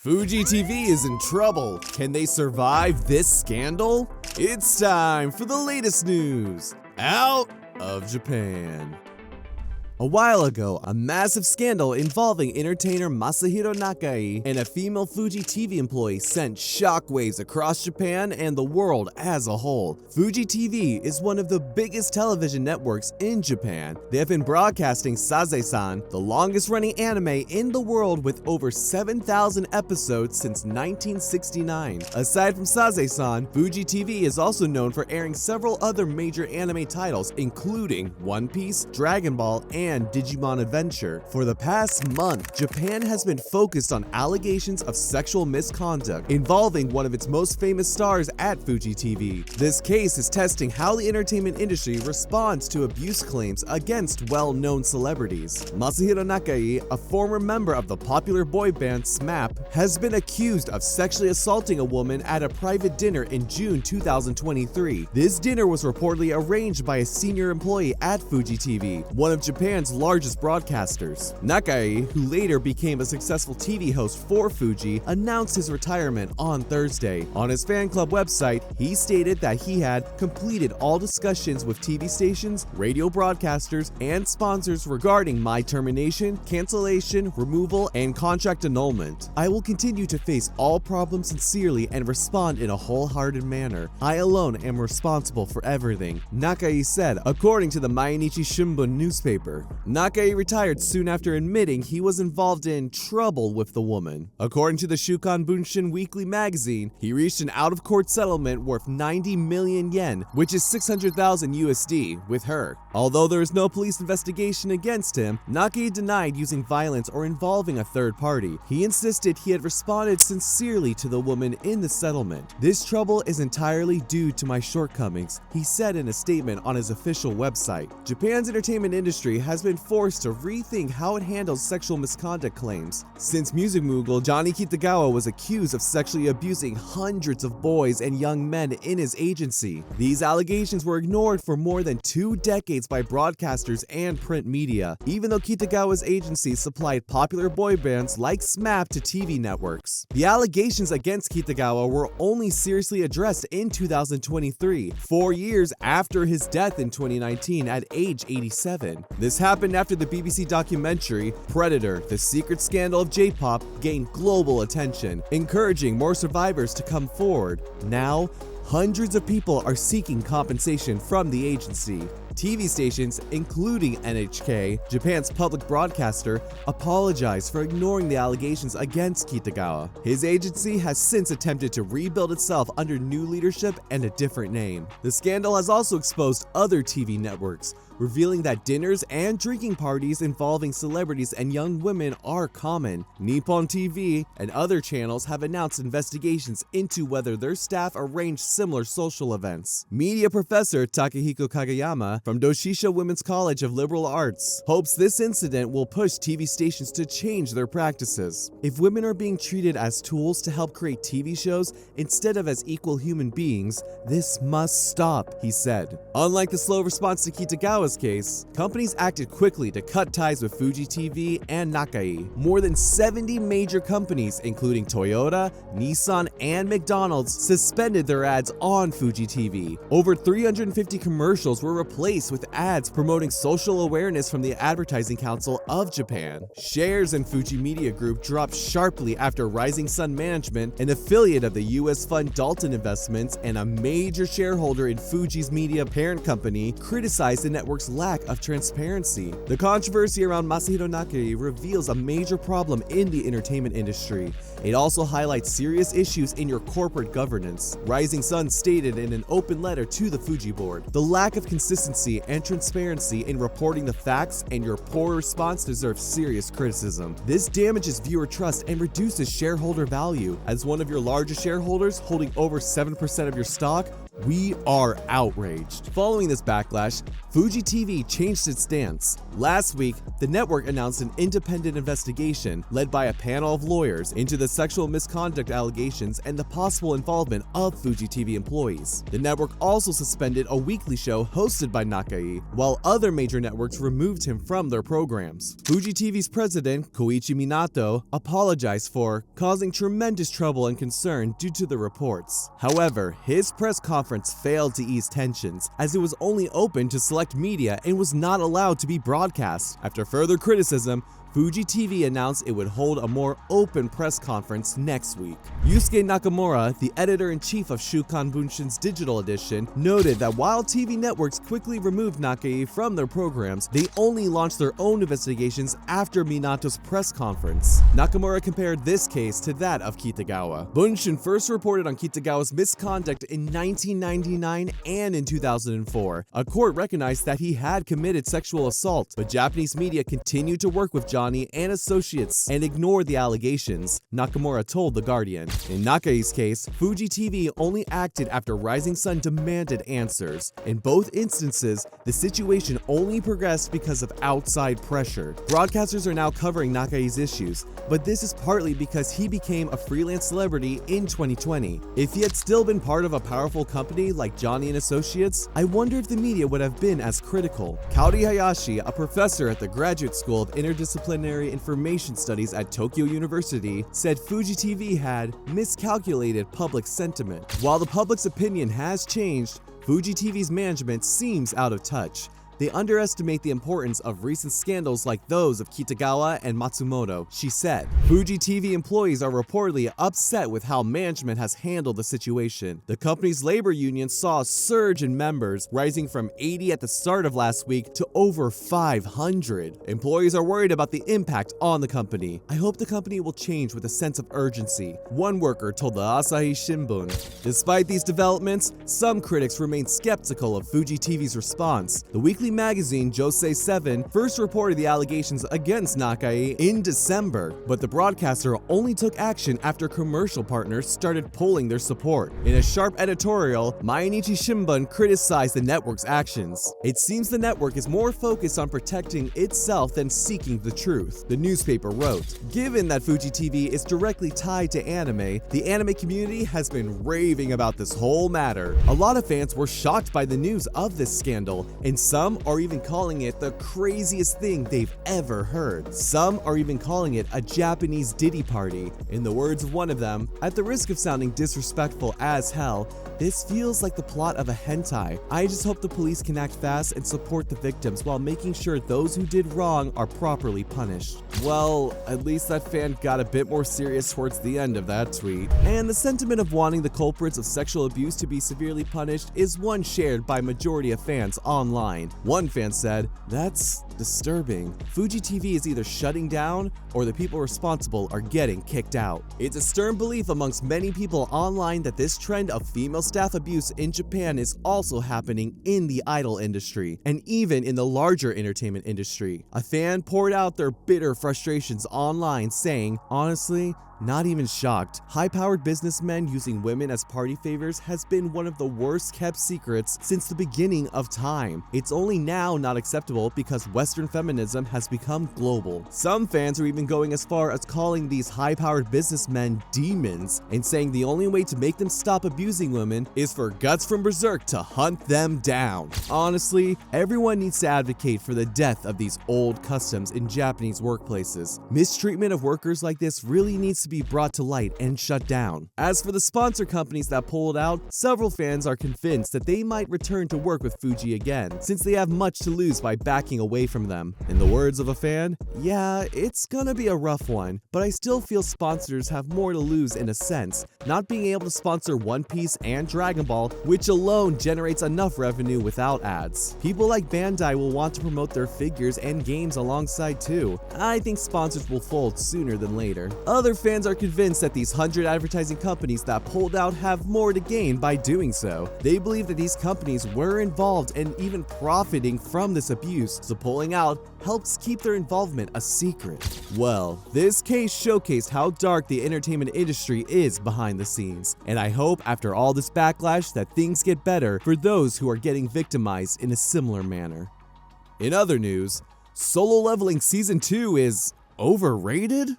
Fuji TV is in trouble. Can they survive this scandal? It's time for the latest news out of Japan. A while ago, a massive scandal involving entertainer Masahiro Nakai and a female Fuji TV employee sent shockwaves across Japan and the world as a whole. Fuji TV is one of the biggest television networks in Japan. They have been broadcasting Saze-san, the longest-running anime in the world with over 7,000 episodes since 1969. Aside from Saze-san, Fuji TV is also known for airing several other major anime titles, including One Piece, Dragon Ball, and Digimon Adventure. For the past month, Japan has been focused on allegations of sexual misconduct involving one of its most famous stars at Fuji TV. This case is testing how the entertainment industry responds to abuse claims against well-known celebrities. Masahiro Nakai, a former member of the popular boy band SMAP, has been accused of sexually assaulting a woman at a private dinner in June 2023. This dinner was reportedly arranged by a senior employee at Fuji TV, one of Japan's largest broadcasters. Nakai, who later became a successful TV host for Fuji, announced his retirement on Thursday. On his fan club website, he stated that he had completed all discussions with TV stations, radio broadcasters, and sponsors regarding my termination, cancellation, removal, and contract annulment. I will continue to face all problems sincerely and respond in a wholehearted manner. I alone am responsible for everything, Nakai said, according to the Mainichi Shimbun newspaper. Nakai retired soon after admitting he was involved in trouble with the woman. According to the Shukan Bunshin Weekly magazine, he reached an out-of-court settlement worth 90 million yen, which is 600,000 USD, with her. Although there is no police investigation against him, Nakai denied using violence or involving a third party. He insisted he had responded sincerely to the woman in the settlement. This trouble is entirely due to my shortcomings, he said in a statement on his official website. Japan's entertainment industry has been forced to rethink how it handles sexual misconduct claims, since music mogul Johnny Kitagawa was accused of sexually abusing hundreds of boys and young men in his agency. These allegations were ignored for more than 2 decades by broadcasters and print media, even though Kitagawa's agency supplied popular boy bands like SMAP to TV networks. The allegations against Kitagawa were only seriously addressed in 2023, 4 years after his death in 2019 at age 87. This happened after the BBC documentary Predator: The Secret Scandal of J-Pop gained global attention, encouraging more survivors to come forward. Now, hundreds of people are seeking compensation from the agency. TV stations, including NHK, Japan's public broadcaster, apologized for ignoring the allegations against Kitagawa. His agency has since attempted to rebuild itself under new leadership and a different name. The scandal has also exposed other TV networks, revealing that dinners and drinking parties involving celebrities and young women are common. Nippon TV and other channels have announced investigations into whether their staff arranged similar social events. Media professor Takehiko Kagayama from Doshisha Women's College of Liberal Arts hopes this incident will push TV stations to change their practices. If women are being treated as tools to help create TV shows instead of as equal human beings, this must stop, he said. Unlike the slow response to Kitagawa's case, companies acted quickly to cut ties with Fuji TV and Nakai. More than 70 major companies, including Toyota, Nissan, and McDonald's, suspended their ads on Fuji TV. Over 350 commercials were replaced with ads promoting social awareness from the Advertising Council of Japan. Shares in Fuji Media Group dropped sharply after Rising Sun Management, an affiliate of the US fund Dalton Investments and a major shareholder in Fuji's media parent company, criticized the network's lack of transparency. The controversy around Masahiro Nakai reveals a major problem in the entertainment industry. It also highlights serious issues in your corporate governance. Rising Sun stated in an open letter to the Fuji board, "The lack of consistency and transparency in reporting the facts and your poor response deserves serious criticism. This damages viewer trust and reduces shareholder value. As one of your largest shareholders holding over 7% of your stock, "We are outraged." Following this backlash, Fuji TV changed its stance. Last week, the network announced an independent investigation led by a panel of lawyers into the sexual misconduct allegations and the possible involvement of Fuji TV employees. The network also suspended a weekly show hosted by Nakai, while other major networks removed him from their programs. Fuji TV's president, Koichi Minato, apologized for causing tremendous trouble and concern due to the reports. However, his press conference failed to ease tensions, as it was only open to select media and was not allowed to be broadcast. After further criticism, Fuji TV announced it would hold a more open press conference next week. Yusuke Nakamura, the editor-in-chief of Shukan Bunshin's digital edition, noted that while TV networks quickly removed Nakai from their programs, they only launched their own investigations after Minato's press conference. Nakamura compared this case to that of Kitagawa. Bunshin first reported on Kitagawa's misconduct in 1999 and in 2004. A court recognized that he had committed sexual assault, but Japanese media continued to work with Johnny and associates and ignored the allegations, Nakamura told The Guardian. In Nakai's case, Fuji TV only acted after Rising Sun demanded answers. In both instances, the situation only progressed because of outside pressure. Broadcasters are now covering Nakai's issues, but this is partly because he became a freelance celebrity in 2020. If he had still been part of a powerful company like Johnny and Associates, I wonder if the media would have been as critical. Kaori Hayashi, a professor at the Graduate School of Interdisciplinary Information Studies at Tokyo University, said Fuji TV had miscalculated public sentiment. While the public's opinion has changed, Fuji TV's management seems out of touch. They underestimate the importance of recent scandals like those of Kitagawa and Matsumoto, she said. Fuji TV employees are reportedly upset with how management has handled the situation. The company's labor union saw a surge in members, rising from 80 at the start of last week to over 500. Employees are worried about the impact on the company. "I hope the company will change with a sense of urgency," one worker told the Asahi Shimbun. Despite these developments, some critics remain skeptical of Fuji TV's response. The weekly magazine Josei 7 first reported the allegations against Nakai in December, but the broadcaster only took action after commercial partners started pulling their support. In a sharp editorial, Mainichi Shimbun criticized the network's actions. "It seems the network is more focused on protecting itself than seeking the truth," the newspaper wrote. Given that Fuji TV is directly tied to anime, the anime community has been raving about this whole matter. A lot of fans were shocked by the news of this scandal, and some are even calling it the craziest thing they've ever heard. Some are even calling it a Japanese Diddy party. In the words of one of them, "At the risk of sounding disrespectful as hell, this feels like the plot of a hentai. I just hope the police can act fast and support the victims while making sure those who did wrong are properly punished." Well, at least that fan got a bit more serious towards the end of that tweet. And the sentiment of wanting the culprits of sexual abuse to be severely punished is one shared by a majority of fans online. One fan said, "That's disturbing. Fuji TV is either shutting down or the people responsible are getting kicked out." It's a stern belief amongst many people online that this trend of female staff abuse in Japan is also happening in the idol industry and even in the larger entertainment industry. A fan poured out their bitter frustrations online saying, "Honestly, not even shocked. High-powered businessmen using women as party favors has been one of the worst kept secrets since the beginning of time. It's only now not acceptable because Western feminism has become global." Some fans are even going as far as calling these high-powered businessmen demons and saying the only way to make them stop abusing women is for Guts from Berserk to hunt them down. Honestly, everyone needs to advocate for the death of these old customs in Japanese workplaces. Mistreatment of workers like this really needs to be brought to light and shut down. As for the sponsor companies that pulled out, several fans are convinced that they might return to work with Fuji again, since they have much to lose by backing away from them. In the words of a fan, "Yeah, it's gonna be a rough one, but I still feel sponsors have more to lose in a sense, not being able to sponsor One Piece and Dragon Ball, which alone generates enough revenue without ads. People like Bandai will want to promote their figures and games alongside too. I think sponsors will fold sooner than later." Other fans fans are convinced that these 100 advertising companies that pulled out have more to gain by doing so. They believe that these companies were involved and even profiting from this abuse, so pulling out helps keep their involvement a secret. Well, this case showcased how dark the entertainment industry is behind the scenes, and I hope after all this backlash that things get better for those who are getting victimized in a similar manner. In other news, Solo Leveling Season 2 is overrated?